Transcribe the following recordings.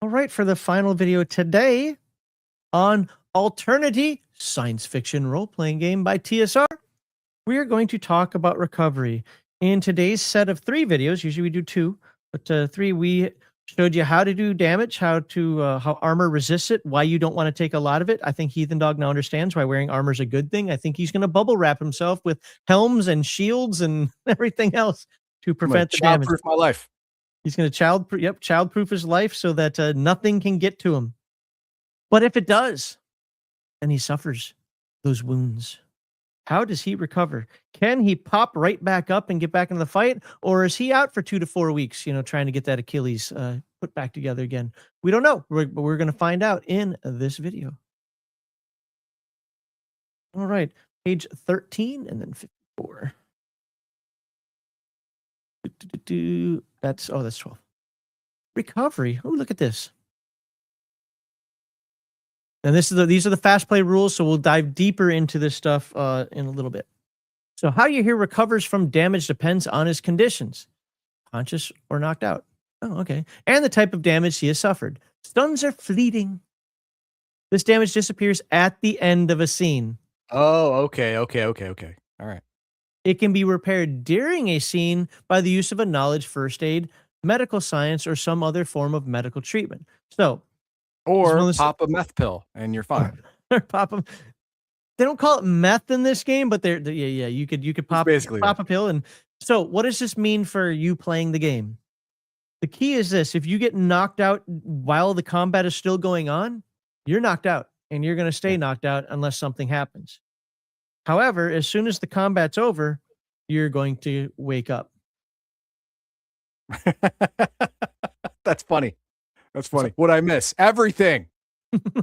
All right, for the final video today on Alternity, science fiction role-playing game by TSR, we are going to talk about recovery. In today's set of 3 videos, usually we do 2, but 3, we showed you how to do damage, how armor resists it, why you don't want to take a lot of it. I think Heathen Dog now understands why wearing armor is a good thing. I think he's going to bubble wrap himself with helms and shields and everything else to prevent the damage. Childproof my life. He's going to childproof his life so that nothing can get to him. But if it does, and he suffers those wounds, how does he recover? Can he pop right back up and get back into the fight? Or is he out for 2 to 4 weeks, trying to get that Achilles put back together again? We don't know, but we're going to find out in this video. All right, page 13 and then 54. That's 12. Recovery. Oh, look at this. And these are the fast play rules, so we'll dive deeper into this stuff in a little bit. So how you hear recovers from damage depends on his conditions, conscious or knocked out. Oh, okay. And the type of damage he has suffered. Stuns are fleeting. This damage disappears at the end of a scene. Oh, okay. All right. It can be repaired during a scene by the use of a knowledge first aid, medical science, or some other form of medical treatment. So, or pop a meth pill and you're fine. Or pop them. They don't call it meth in this game, but yeah. You could pop a pill. And so, what does this mean for you playing the game? The key is this: if you get knocked out while the combat is still going on, you're knocked out, and you're going to stay knocked out unless something happens. However, as soon as the combat's over, you're going to wake up. That's funny. What'd I miss? Everything.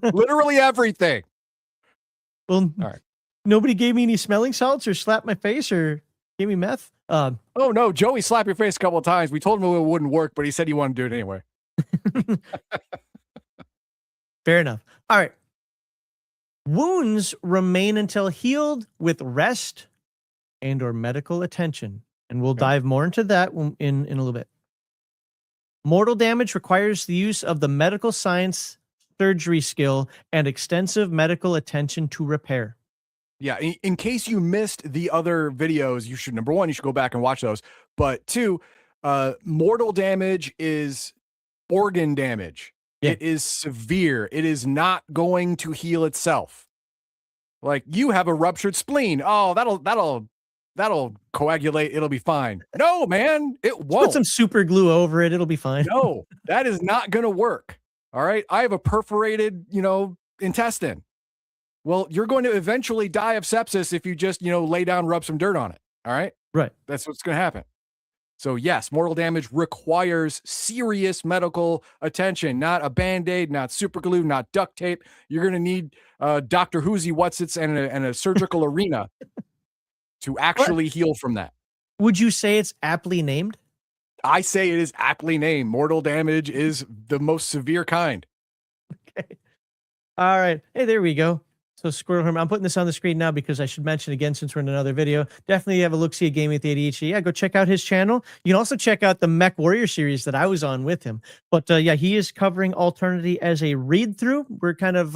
Literally everything. Well, all right. Nobody gave me any smelling salts or slapped my face or gave me meth. Oh, no. Joey slapped your face a couple of times. We told him it wouldn't work, but he said he wanted to do it anyway. Fair enough. All right. Wounds remain until healed with rest and or medical attention. And we'll dive more into that in a little bit. Mortal damage requires the use of the medical science surgery skill and extensive medical attention to repair. Yeah, in case you missed the other videos, you should, number 1, you should go back and watch those. But 2, mortal damage is organ damage. Yeah. It is severe. It is not going to heal itself. Like, you have a ruptured spleen. Oh, that'll coagulate. It'll be fine. No, man, it won't. Put some super glue over it. It'll be fine. No, that is not going to work. All right. I have a perforated, intestine. Well, you're going to eventually die of sepsis if you just, lay down, rub some dirt on it. All right. Right. That's what's going to happen. So yes, mortal damage requires serious medical attention, not a Band-Aid, not super glue, not duct tape. You're going to need Dr. Who's-He What's-It's and a surgical arena to actually heal from that. Would you say it's aptly named? I say it is aptly named. Mortal damage is the most severe kind. Okay. All right. Hey, there we go. So Squirrel Hermit, I'm putting this on the screen now because I should mention again, since we're in another video, definitely have a look-see at Gaming with ADHD. Yeah, go check out his channel. You can also check out the Mech Warrior series that I was on with him. But yeah, he is covering Alternity as a read-through. We're kind of,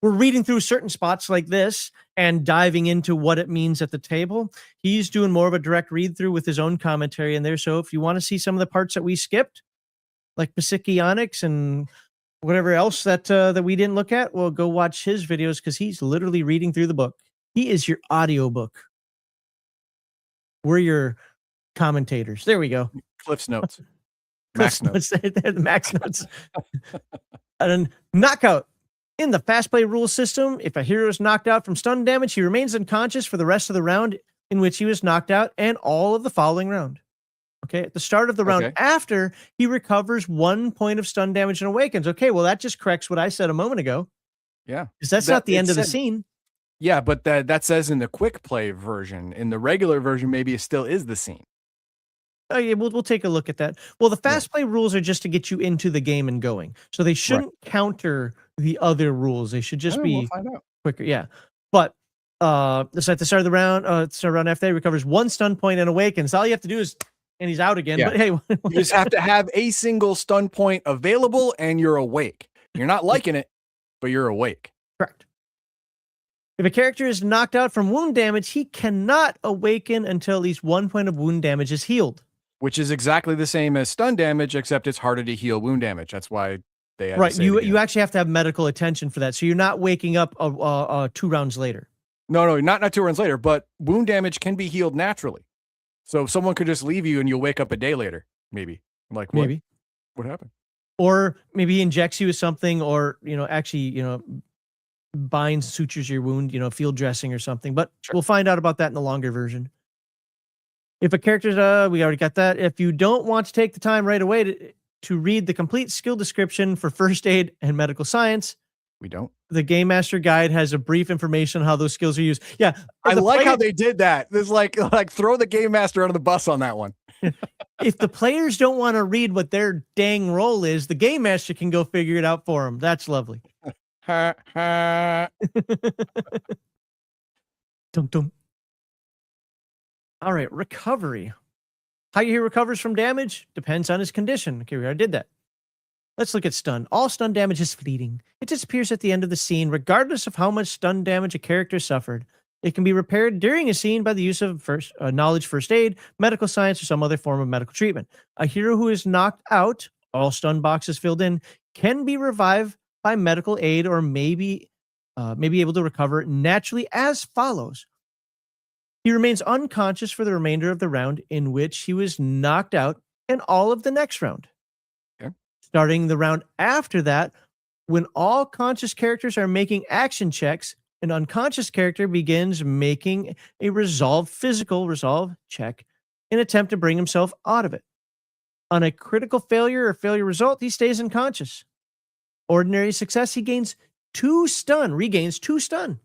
we're reading through certain spots like this and diving into what it means at the table. He's doing more of a direct read-through with his own commentary in there. So if you want to see some of the parts that we skipped, like Psionics and whatever else that we didn't look at, well, go watch his videos because he's literally reading through the book. He is your audiobook. We're your commentators. There we go. Cliff's notes. Max notes. The max notes. And knockout. In the fast play rule system, if a hero is knocked out from stun damage, he remains unconscious for the rest of the round in which he was knocked out and all of the following round. Okay, at the start of the round after, he recovers 1 point of stun damage and awakens. Okay, well, that just corrects what I said a moment ago. Yeah. Because that's not the end of the scene. Yeah, but that says in the quick play version. In the regular version, maybe it still is the scene. Oh, yeah, we'll take a look at that. Well, the fast play rules are just to get you into the game and going. So they shouldn't counter the other rules. They should just be quicker. Yeah. But so at the start of the round, after that, recovers 1 stun point and awakens. All you have to do is and he's out again. Yeah. But hey, You just have to have a single stun point available and you're awake. You're not liking it, but you're awake. correct. If a character is knocked out from wound damage, he cannot awaken until at least 1 point of wound damage is healed. Which is exactly the same as stun damage, except it's harder to heal wound damage. That's why they had Right. to say You actually have to have medical attention for that. So you're not waking up 2 rounds later. No, not 2 rounds later, but wound damage can be healed naturally. So someone could just leave you and you'll wake up a day later, maybe. Like, what? Maybe. What happened? Or maybe he injects you with something, or, actually, binds, sutures your wound, field dressing or something. But we'll find out about that in the longer version. If a character's, we already got that. If you don't want to take the time right away to read the complete skill description for first aid and medical science, we don't. The Game Master Guide has a brief information on how those skills are used. Yeah. I like how they did that. There's like throw the Game Master under the bus on that one. If the players don't want to read what their dang role is, the Game Master can go figure it out for them. That's lovely. Dum, dum. All right, recovery. How he recovers from damage depends on his condition. Okay, we already did that. Let's look at stun. All stun damage is fleeting. It disappears at the end of the scene, regardless of how much stun damage a character suffered. It can be repaired during a scene by the use of knowledge first aid, medical science, or some other form of medical treatment. A hero who is knocked out, all stun boxes filled in, can be revived by medical aid or maybe able to recover naturally as follows. He remains unconscious for the remainder of the round in which he was knocked out and all of the next round. Okay. Starting the round after that, when all conscious characters are making action checks, an unconscious character begins making a physical resolve check in an attempt to bring himself out of it. On a critical failure or failure result, he stays unconscious. Ordinary success, he regains 2 stun.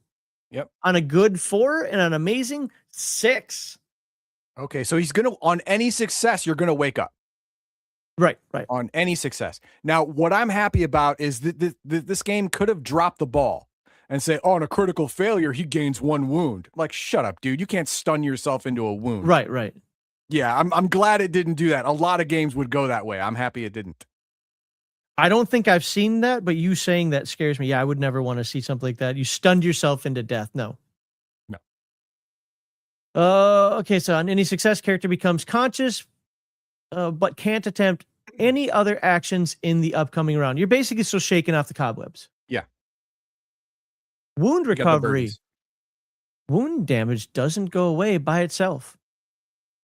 Yep. On a good 4 and an amazing 6. Okay, so on any success, you're gonna wake up. Right. On any success. Now, what I'm happy about is that this game could have dropped the ball and say, on a critical failure, he gains 1 wound. Like, shut up, dude. You can't stun yourself into a wound. Right. Yeah, I'm glad it didn't do that. A lot of games would go that way. I'm happy it didn't. I don't think I've seen that, but you saying that scares me. Yeah, I would never want to see something like that. You stunned yourself into death. No. Okay, so on any success, character becomes conscious, but can't attempt any other actions in the upcoming round. You're basically still shaking off the cobwebs. Yeah. Wound recovery. Wound damage doesn't go away by itself.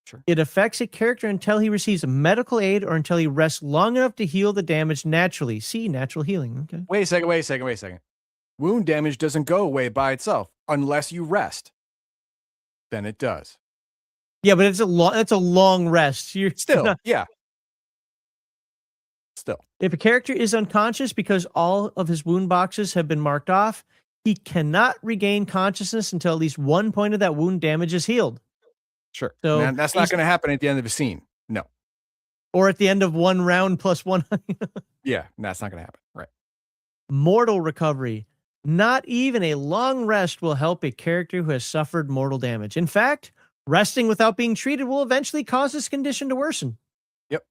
Sure. It affects a character until he receives medical aid or until he rests long enough to heal the damage naturally. See, natural healing. Okay. Wait a second. Wound damage doesn't go away by itself unless you rest. Then it does. Yeah, but it's a long rest. You're Still. If a character is unconscious because all of his wound boxes have been marked off, he cannot regain consciousness until at least 1 point of that wound damage is healed. Sure. So man, that's not going to happen at the end of a scene. No. Or at the end of 1 round plus 1. Yeah, that's not going to happen. Right. Mortal recovery. Not even a long rest will help a character who has suffered mortal damage. In fact, resting without being treated will eventually cause this condition to worsen. Yep.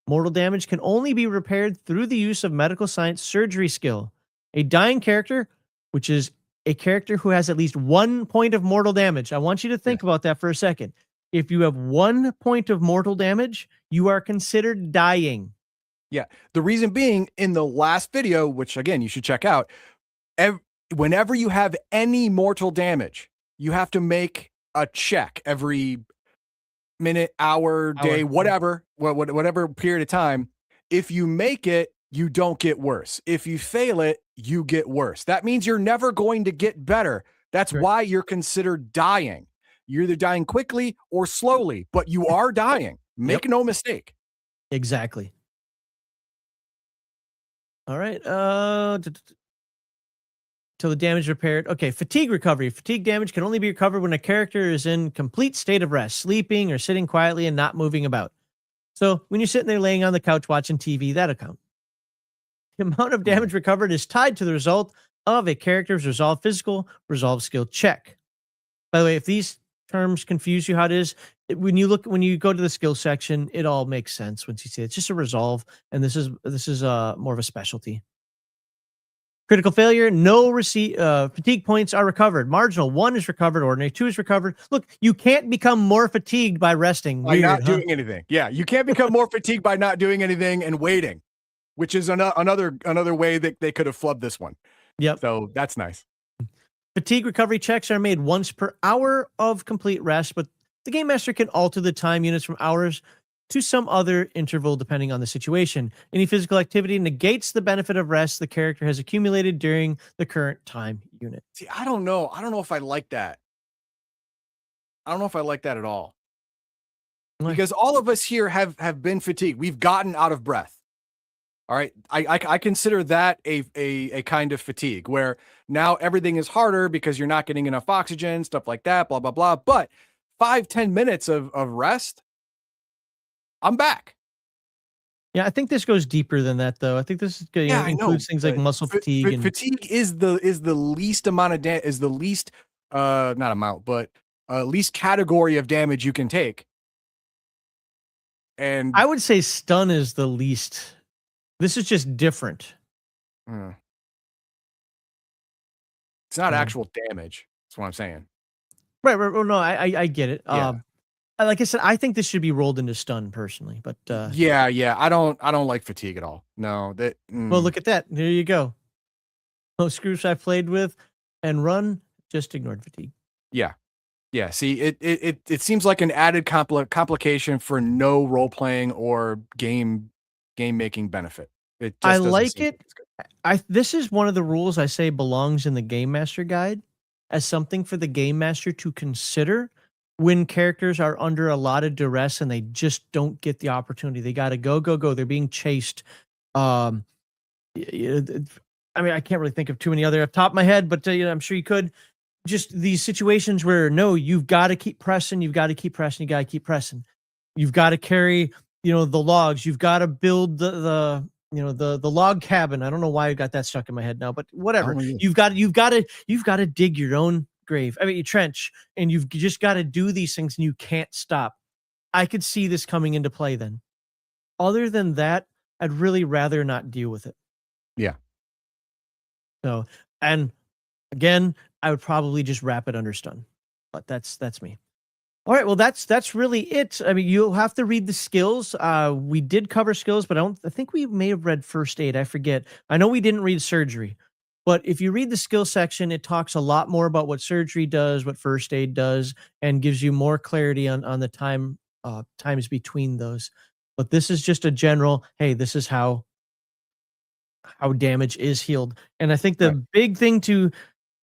Mortal damage can only be repaired through the use of medical science surgery skill. A dying character, which is a character who has at least 1 point of mortal damage. I want you to think about that for a second. If you have 1 point of mortal damage, you are considered dying. Yeah. The reason being, in the last video, which again, you should check out, whenever you have any mortal damage, you have to make a check every minute, hour, day, whatever period of time. If you make it, you don't get worse. If you fail it, you get worse. That means you're never going to get better. That's why you're considered dying. You're either dying quickly or slowly, but you are dying. Make no mistake. Exactly. All right. Till the damage repaired. Okay, fatigue recovery. Fatigue damage can only be recovered when a character is in complete state of rest, sleeping or sitting quietly and not moving about. So when you're sitting there laying on the couch watching TV, that'll count. The amount of damage recovered is tied to the result of a character's resolve physical, resolve skill check. By the way, if these terms confuse you how it is, when you go to the skill section, it all makes sense once you see it. It's just a resolve, and this is more of a specialty. Critical failure, no receipt. Fatigue points are recovered. Marginal 1 is recovered. Ordinary 2 is recovered. Look, you can't become more fatigued by resting. By not doing anything. Yeah, you can't become more fatigued by not doing anything and waiting, which is another way that they could have flubbed this one. Yep. So that's nice. Fatigue recovery checks are made once per hour of complete rest, but the Game Master can alter the time units from hours to some other interval depending on the situation. Any physical activity negates the benefit of rest the character has accumulated during the current time unit. See, I don't know. I don't know if I like that. I don't know if I like that at all. Because all of us here have been fatigued. We've gotten out of breath. All right. I consider that a kind of fatigue where now everything is harder because you're not getting enough oxygen, stuff like that, blah, blah, blah. But 5-10 minutes of rest, I'm back. Yeah, I think this goes deeper than that, though. I think this is, includes things like muscle fatigue. And fatigue is the least amount of least not amount, but least category of damage you can take. And I would say stun is the least. This is just different. It's not actual damage. That's what I'm saying. Right. Well, no, I get it. Yeah. Like I said, I think this should be rolled into stun personally, but yeah, I don't like fatigue at all. No, that. Well, look at that. There you go. Most groups I've played with and run just ignored fatigue. Yeah. See, it seems like an added complication for no role playing or game making benefit. It just I like it. This is one of the rules I say belongs in the Game Master Guide as something for the Game Master to consider when characters are under a lot of duress and they just don't get the opportunity. They got to go. They're being chased. I mean, I can't really think of too many other off the top of my head, but I'm sure you could. Just these situations where no, you've got to keep pressing. You've got to keep pressing. You got to keep pressing. You've got to carry, the logs. You've got to build the log cabin. I don't know why I got that stuck in my head now, but whatever. You've got to dig your own grave. I mean, your trench, and you've just got to do these things, and you can't stop. I could see this coming into play then. Other than that, I'd really rather not deal with it. Yeah. So, and again, I would probably just wrap it under stun, but that's me. All right, well, that's really it. I mean, you'll have to read the skills. We did cover skills, but I think we may have read first aid. I forget. I know we didn't read surgery, but if you read the skill section, it talks a lot more about what surgery does, what first aid does, and gives you more clarity on the times between those. But this is just a general, hey, this is how damage is healed. And I think the big thing to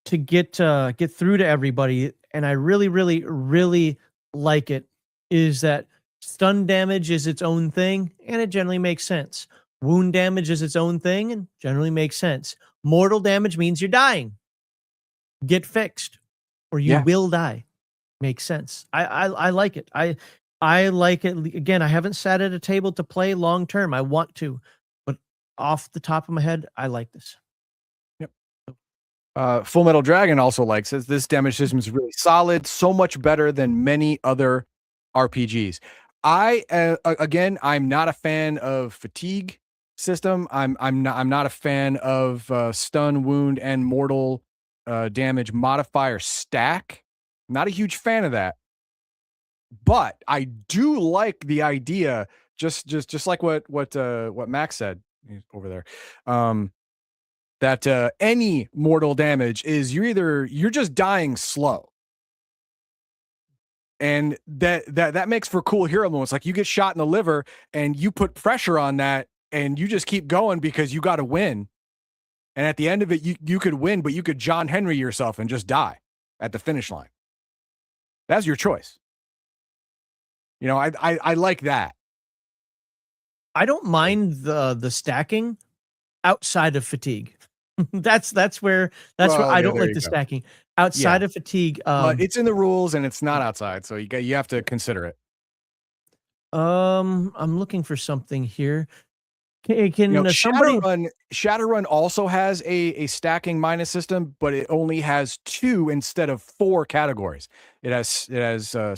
get through to everybody, and I really, really, really like it, is that stun damage is its own thing, and it generally makes sense. Wound damage is its own thing, and generally makes sense. Mortal damage means you're dying. Get fixed, or you will die. Makes sense. I like it. I like it. Again, I haven't sat at a table to play long term. I want to, but off the top of my head, I like this. Full Metal Dragon also likes it. This damage system is really solid, so much better than many other RPGs. I'm not a fan of fatigue system. I'm not a fan of stun, wound, and mortal damage modifier stack. Not a huge fan of that. But I do like the idea, just like what Max said over there. That any mortal damage is you're just dying slow. And that makes for cool hero moments. Like you get shot in the liver and you put pressure on that and you just keep going because you got to win. And at the end of it, you could win, but you could John Henry yourself and just die at the finish line. That's your choice. I like that. I don't mind the stacking outside of fatigue. that's where I don't like the stacking outside of fatigue. But it's in the rules and it's not outside, so you have to consider it. I'm looking for something here. Can somebody? Shadowrun also has a stacking minus system, but it only has 2 instead of 4 categories. It has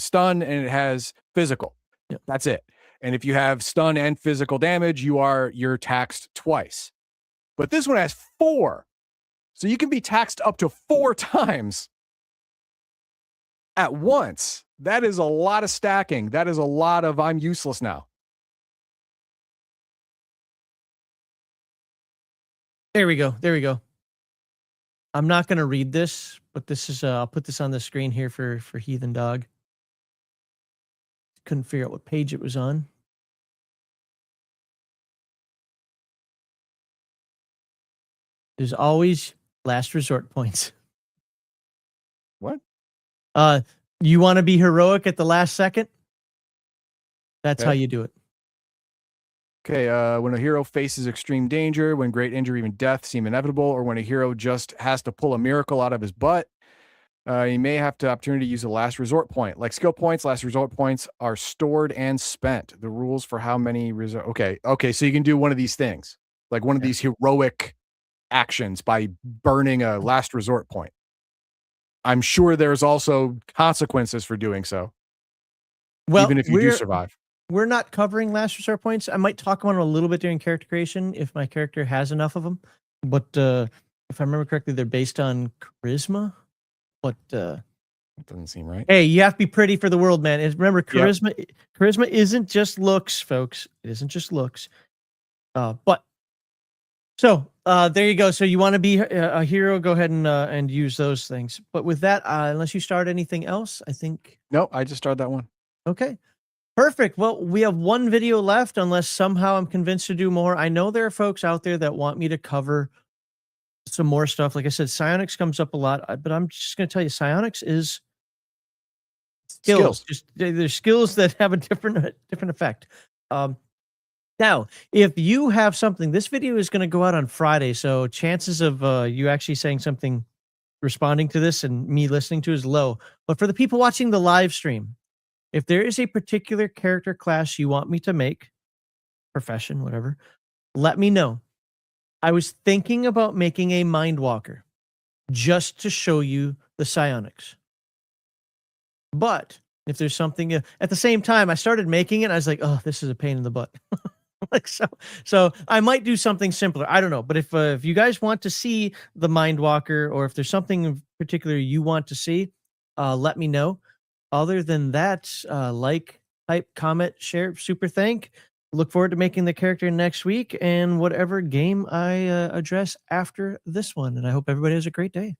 stun and it has physical. Yep. That's it. And if you have stun and physical damage, you're taxed twice. But this one has 4, so you can be taxed up to 4 times at once. That is a lot of stacking. That is a lot of I'm useless now. There we go. There we go. I'm not going to read this, but this is I'll put this on the screen here for Heathen Dog. Couldn't figure out what page it was on. There's always last resort points. What? You want to be heroic at the last second? That's how you do it. Okay, when a hero faces extreme danger, when great injury, even death seem inevitable, or when a hero just has to pull a miracle out of his butt, you may have the opportunity to use a last resort point. Like skill points, last resort points are stored and spent. The rules for how many okay, so you can do one of these things, like one of these heroic actions by burning a last resort point. I'm sure there's also consequences for doing so. Well, even if you do survive. We're not covering last resort points. I might talk about it a little bit during character creation if my character has enough of them. But if I remember correctly, they're based on charisma. But that doesn't seem right. Hey, you have to be pretty for the world, man. And remember, charisma charisma isn't just looks, folks. It isn't just looks. But so there you go. So you want to be a hero? Go ahead and use those things. But with that, unless you start anything else, I think. No, I just started that one. Okay. Perfect. Well, we have one video left unless somehow I'm convinced to do more. I know there are folks out there that want me to cover some more stuff. Like I said, psionics comes up a lot, but I'm just going to tell you, psionics is skills. Just there's skills that have a different effect. Now, if you have something, this video is going to go out on Friday, so chances of you actually saying something, responding to this, and me listening to is low. But for the people watching the live stream, if there is a particular character class you want me to make, profession, whatever, let me know. I was thinking about making a Mindwalker just to show you the psionics. But if there's something at the same time, I started making it. I was like, oh, this is a pain in the butt. Like so I might do something simpler. I don't know. But if you guys want to see the Mindwalker, or if there's something in particular you want to see, let me know. Other than that, like, hype, comment, share, super thank. Look forward to making the character next week and whatever game I address after this one. And I hope everybody has a great day.